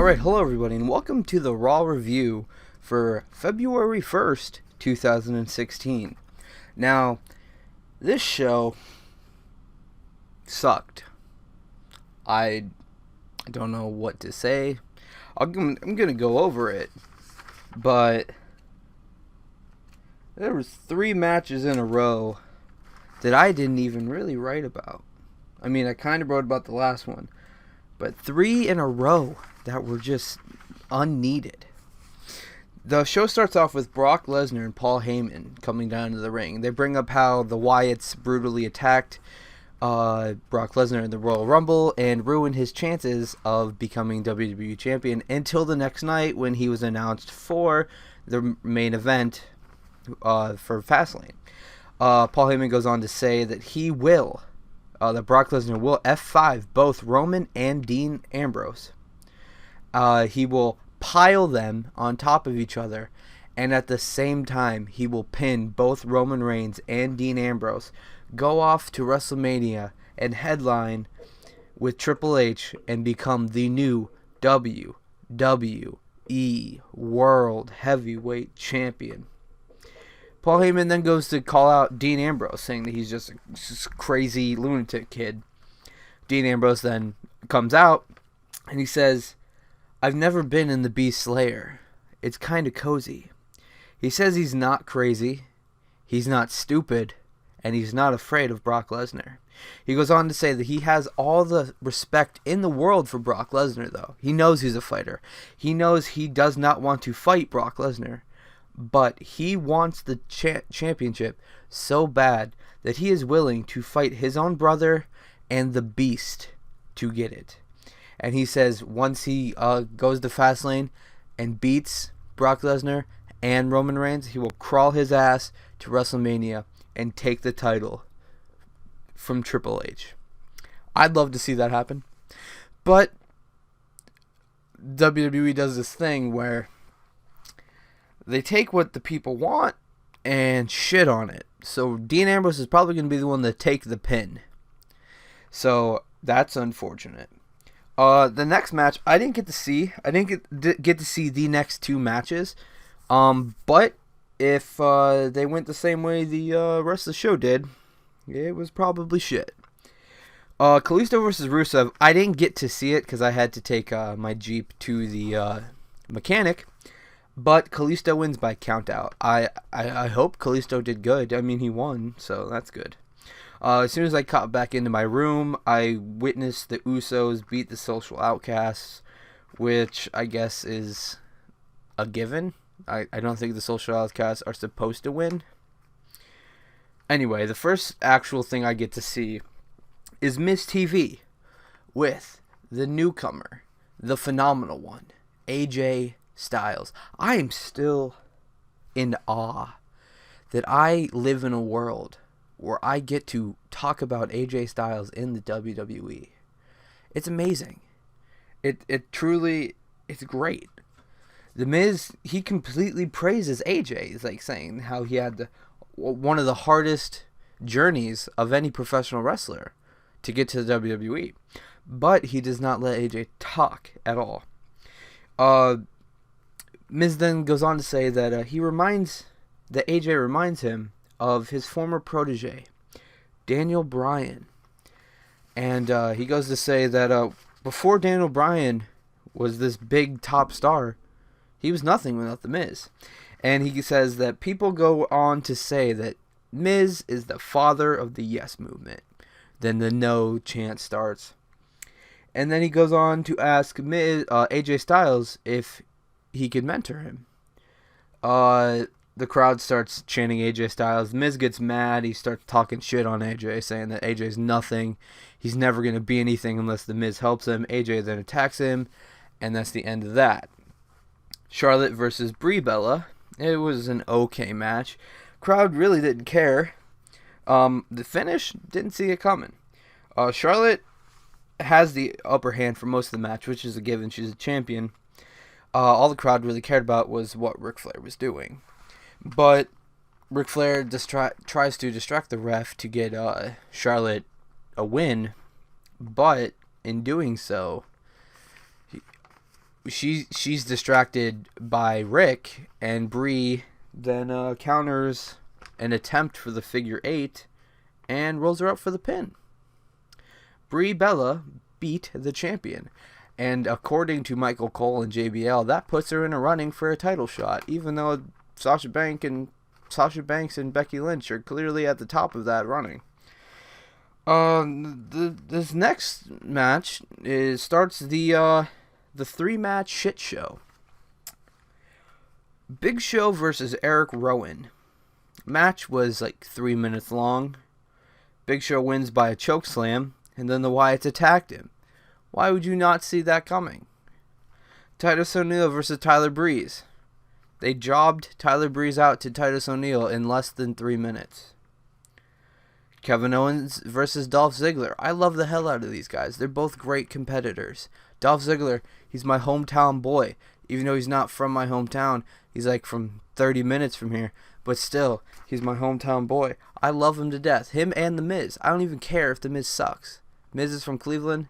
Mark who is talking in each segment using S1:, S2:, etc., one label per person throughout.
S1: Alright, hello everybody, and welcome to the Raw review for February 1st, 2016. Now, this show sucked. I don't know what to say. I'm going to go over it, but there was 3 matches in a row that I didn't even really write about. I mean, I kind of wrote about the last one, but 3 in a row that were just unneeded. The show starts off with Brock Lesnar and Paul Heyman coming down to the ring. They bring up how the Wyatts brutally attacked Brock Lesnar in the Royal Rumble and ruined his chances of becoming WWE Champion until the next night when he was announced for the main event for Fastlane. Paul Heyman goes on to say that that Brock Lesnar will F5 both Roman and Dean Ambrose. He will pile them on top of each other, and at the same time, he will pin both Roman Reigns and Dean Ambrose, go off to WrestleMania, and headline with Triple H and become the new WWE World Heavyweight Champion. Paul Heyman then goes to call out Dean Ambrose, saying that he's just a crazy lunatic kid. Dean Ambrose then comes out, and he says, "I've never been in the Beast Slayer. It's kind of cozy." He says he's not crazy, he's not stupid, and he's not afraid of Brock Lesnar. He goes on to say that he has all the respect in the world for Brock Lesnar, though. He knows he's a fighter. He knows he does not want to fight Brock Lesnar, but he wants the championship so bad that he is willing to fight his own brother and the Beast to get it. And he says once he goes to Fastlane and beats Brock Lesnar and Roman Reigns, he will crawl his ass to WrestleMania and take the title from Triple H. I'd love to see that happen. But WWE does this thing where they take what the people want and shit on it. So Dean Ambrose is probably going to be the one to take the pin. So that's unfortunate. The next match I didn't get to see. I didn't get to see the next 2 matches. But if they went the same way the rest of the show did, it was probably shit. Kalisto versus Rusev. I didn't get to see it because I had to take my Jeep to the mechanic. But Kalisto wins by countout. I hope Kalisto did good. I mean, he won, so that's good. As soon as I got back into my room, I witnessed the Usos beat the Social Outcasts, which I guess is a given. I don't think the Social Outcasts are supposed to win. Anyway, the first actual thing I get to see is Miz TV with the newcomer, the phenomenal one, AJ Styles. I am still in awe that I live in a world where I get to talk about AJ Styles in the WWE. It's amazing. It truly, it's great. The Miz, he completely praises AJ. He's like saying how he had one of the hardest journeys of any professional wrestler to get to the WWE. But he does not let AJ talk at all. Miz then goes on to say that AJ reminds him of his former protege, Daniel Bryan. And he goes to say that before Daniel Bryan was this big top star, he was nothing without the Miz. And he says that people go on to say that Miz is the father of the Yes movement. Then the No chant starts. And then he goes on to ask AJ Styles if he could mentor him. The crowd starts chanting AJ Styles. Miz gets mad. He starts talking shit on AJ, saying that AJ's nothing. He's never going to be anything unless the Miz helps him. AJ then attacks him, and that's the end of that. Charlotte versus Brie Bella. It was an okay match. Crowd really didn't care. The finish, didn't see it coming. Charlotte has the upper hand for most of the match, which is a given. She's a champion. All the crowd really cared about was what Ric Flair was doing. But Ric Flair tries to distract the ref to get Charlotte a win, but in doing so, she's distracted by Rick, and Bree then counters an attempt for the figure 8 and rolls her up for the pin. Brie Bella beat the champion, and according to Michael Cole and JBL, that puts her in a running for a title shot, even though Sasha Banks and Becky Lynch are clearly at the top of that running. This next match starts the 3-match shit show. Big Show versus Eric Rowan. Match was like 3 minutes long. Big Show wins by a chokeslam, and then the Wyatts attacked him. Why would you not see that coming? Titus O'Neil versus Tyler Breeze. They jobbed Tyler Breeze out to Titus O'Neil in less than 3 minutes. Kevin Owens versus Dolph Ziggler. I love the hell out of these guys. They're both great competitors. Dolph Ziggler, he's my hometown boy. Even though he's not from my hometown, he's like from 30 minutes from here. But still, he's my hometown boy. I love him to death. Him and The Miz. I don't even care if The Miz sucks. Miz is from Cleveland.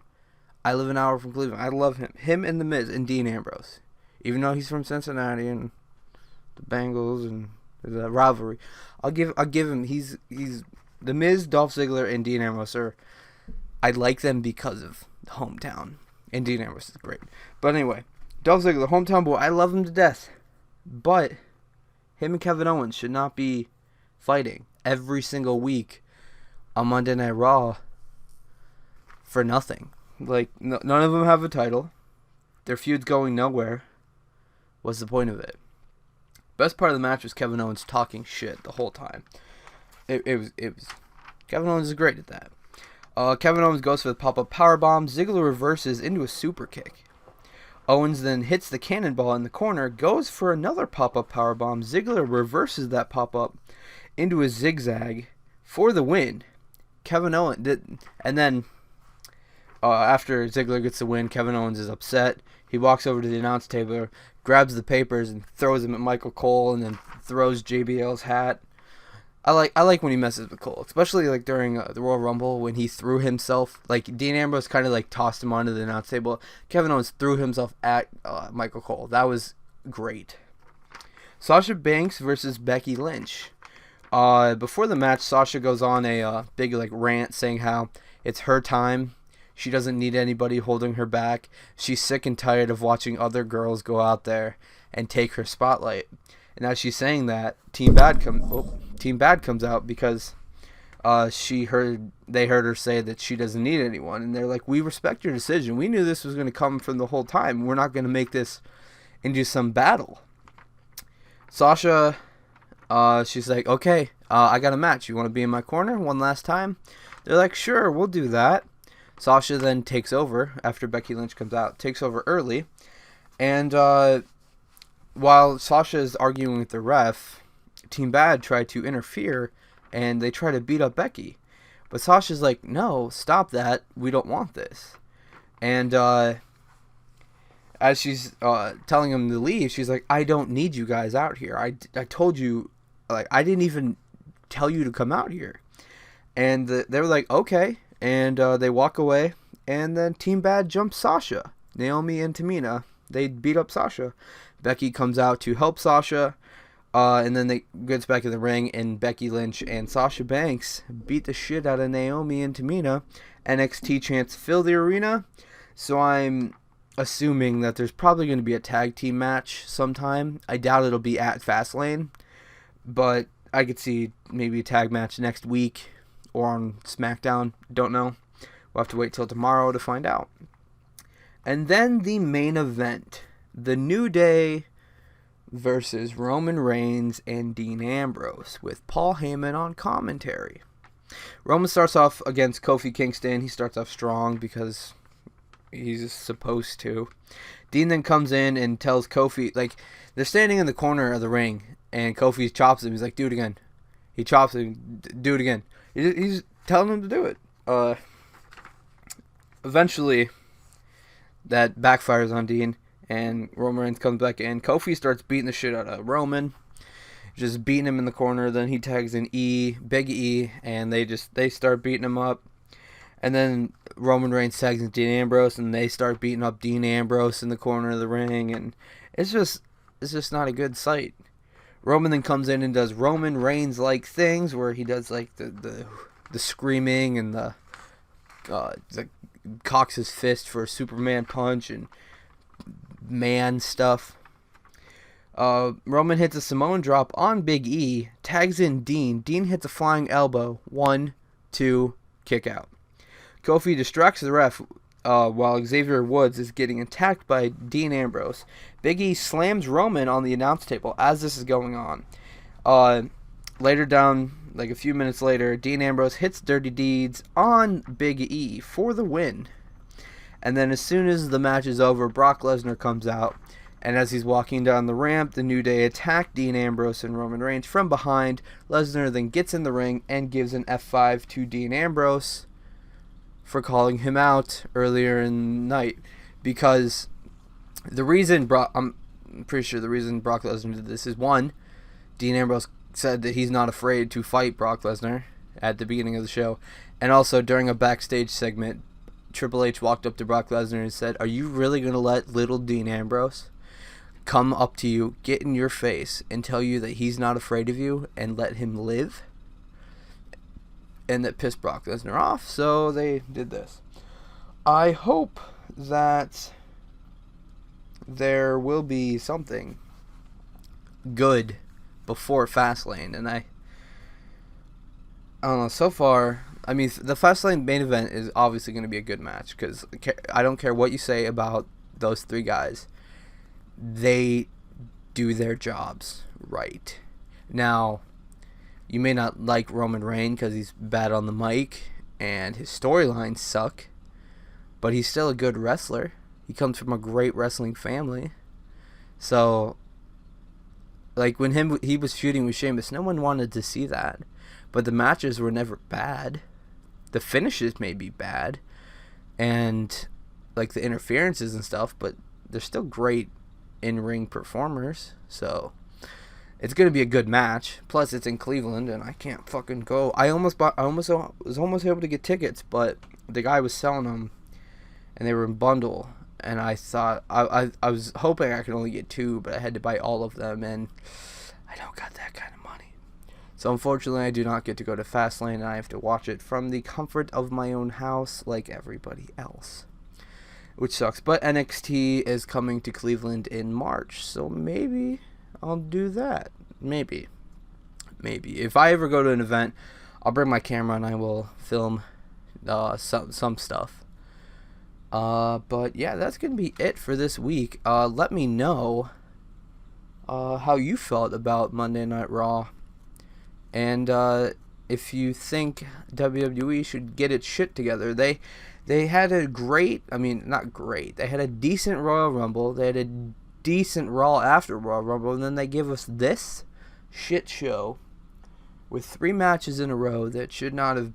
S1: I live an hour from Cleveland. I love him. Him and The Miz and Dean Ambrose. Even though he's from Cincinnati and the Bengals and there's a rivalry. I'll give him. He's The Miz, Dolph Ziggler, and Dean Ambrose I like them because of the hometown. And Dean Ambrose is great. But anyway, Dolph Ziggler, hometown boy, I love him to death. But him and Kevin Owens should not be fighting every single week on Monday Night Raw for nothing. Like, none of them have a title. Their feud's going nowhere. What's the point of it? Best part of the match was Kevin Owens talking shit the whole time. It was Kevin Owens is great at that. Kevin Owens goes for the pop-up powerbomb. Ziggler reverses into a super kick. Owens then hits the cannonball in the corner, goes for another pop-up powerbomb. Ziggler reverses that pop-up into a zigzag for the win. Kevin Owens did, and then after Ziggler gets the win, Kevin Owens is upset. He walks over to the announce table, grabs the papers, and throws them at Michael Cole, and then throws JBL's hat. I like when he messes with Cole, especially like during the Royal Rumble when he threw himself. Like Dean Ambrose kind of like tossed him onto the announce table. Kevin Owens threw himself at Michael Cole. That was great. Sasha Banks versus Becky Lynch. Before the match, Sasha goes on a big like rant saying how it's her time. She doesn't need anybody holding her back. She's sick and tired of watching other girls go out there and take her spotlight. And as she's saying that, Team Bad comes out because they heard her say that she doesn't need anyone, and they're like, "We respect your decision. We knew this was going to come from the whole time. We're not going to make this into some battle." Sasha, she's like, "Okay, I got a match. You want to be in my corner one last time?" They're like, "Sure, we'll do that." Sasha then takes over after Becky Lynch comes out, takes over early, and while Sasha is arguing with the ref, Team Bad tried to interfere, and they try to beat up Becky. But Sasha's like, "No, stop that. We don't want this." And as she's telling him to leave, she's like, "I don't need you guys out here. I told you, like, I didn't even tell you to come out here." And they were like, "Okay." And they walk away, and then Team Bad jumps Sasha. Naomi and Tamina, they beat up Sasha. Becky comes out to help Sasha, and then they gets back in the ring, and Becky Lynch and Sasha Banks beat the shit out of Naomi and Tamina. NXT chants fill the arena, so I'm assuming that there's probably going to be a tag team match sometime. I doubt it'll be at Fastlane, but I could see maybe a tag match next week or on SmackDown. Don't know. We'll have to wait till tomorrow to find out. And then the main event. The New Day versus Roman Reigns and Dean Ambrose with Paul Heyman on commentary. Roman starts off against Kofi Kingston. He starts off strong because he's supposed to. Dean then comes in and tells Kofi, like, they're standing in the corner of the ring, and Kofi chops him. He's like, "Do it again." He chops him, "Do it again." He's telling him to do it. Eventually, that backfires on Dean, and Roman Reigns comes back in. Kofi starts beating the shit out of Roman, just beating him in the corner. Then he tags in Big E, and they start beating him up. And then Roman Reigns tags in Dean Ambrose, and they start beating up Dean Ambrose in the corner of the ring, and it's just not a good sight. Roman then comes in and does Roman Reigns like things, where he does like the screaming and the cocks his fist for a Superman punch and man stuff. Roman hits a Samoan drop on Big E, tags in Dean. Dean hits a flying elbow. 1, 2, kick out. Kofi distracts the ref while Xavier Woods is getting attacked by Dean Ambrose. Big E slams Roman on the announce table as this is going on. Later down, like a few minutes later, Dean Ambrose hits Dirty Deeds on Big E for the win. And then as soon as the match is over, Brock Lesnar comes out. And as he's walking down the ramp, the New Day attack Dean Ambrose and Roman Reigns from behind. Lesnar then gets in the ring and gives an F5 to Dean Ambrose for calling him out earlier in the night. Because the reason I'm pretty sure the reason Brock Lesnar did this is, one, Dean Ambrose said that he's not afraid to fight Brock Lesnar at the beginning of the show. And also during a backstage segment, Triple H walked up to Brock Lesnar and said, "Are you really going to let little Dean Ambrose come up to you, get in your face, and tell you that he's not afraid of you and let him live?" And that pissed Brock Lesnar off, so they did this. I hope that there will be something good before Fastlane, and I don't know, so far, I mean, the Fastlane main event is obviously going to be a good match, because I don't care what you say about those three guys. They do their jobs right. Now, you may not like Roman Reigns because he's bad on the mic and his storylines suck, but he's still a good wrestler. He comes from a great wrestling family. So, like when he was feuding with Sheamus, no one wanted to see that. But the matches were never bad. The finishes may be bad, and like the interferences and stuff, but they're still great in-ring performers. So it's gonna be a good match. Plus, it's in Cleveland, and I can't fucking go. I was almost able to get tickets, but the guy was selling them, and they were in bundle. And I thought I was hoping I could only get 2, but I had to buy all of them, and I don't got that kind of money. So unfortunately, I do not get to go to Fastlane, and I have to watch it from the comfort of my own house, like everybody else, which sucks. But NXT is coming to Cleveland in March, so maybe I'll do that. Maybe. If I ever go to an event, I'll bring my camera and I will film some stuff. But yeah, that's gonna be it for this week. Let me know how you felt about Monday Night Raw, and if you think WWE should get its shit together. They had a great, not great, they had a decent Royal Rumble, they had a decent Raw after Royal Rumble, and then they give us this shit show with 3 matches in a row that should not have,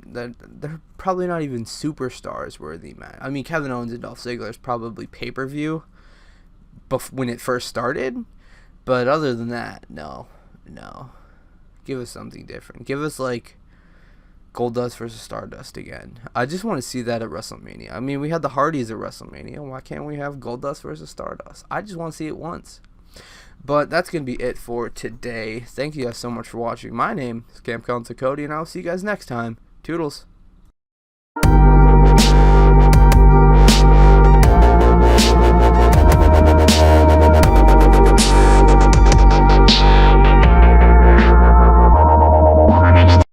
S1: that they're probably not even superstars worthy, man. I mean, Kevin Owens and Dolph Ziggler is probably pay-per-view when it first started, but other than that, no. Give us something different. Give us like Goldust versus Stardust again. I just want to see that at WrestleMania. I mean, we had the Hardys at WrestleMania. Why can't we have Goldust versus Stardust? I just want to see it once. But that's going to be it for today. Thank you guys so much for watching. My name is Camp Council Cody, and I'll see you guys next time. Toodles.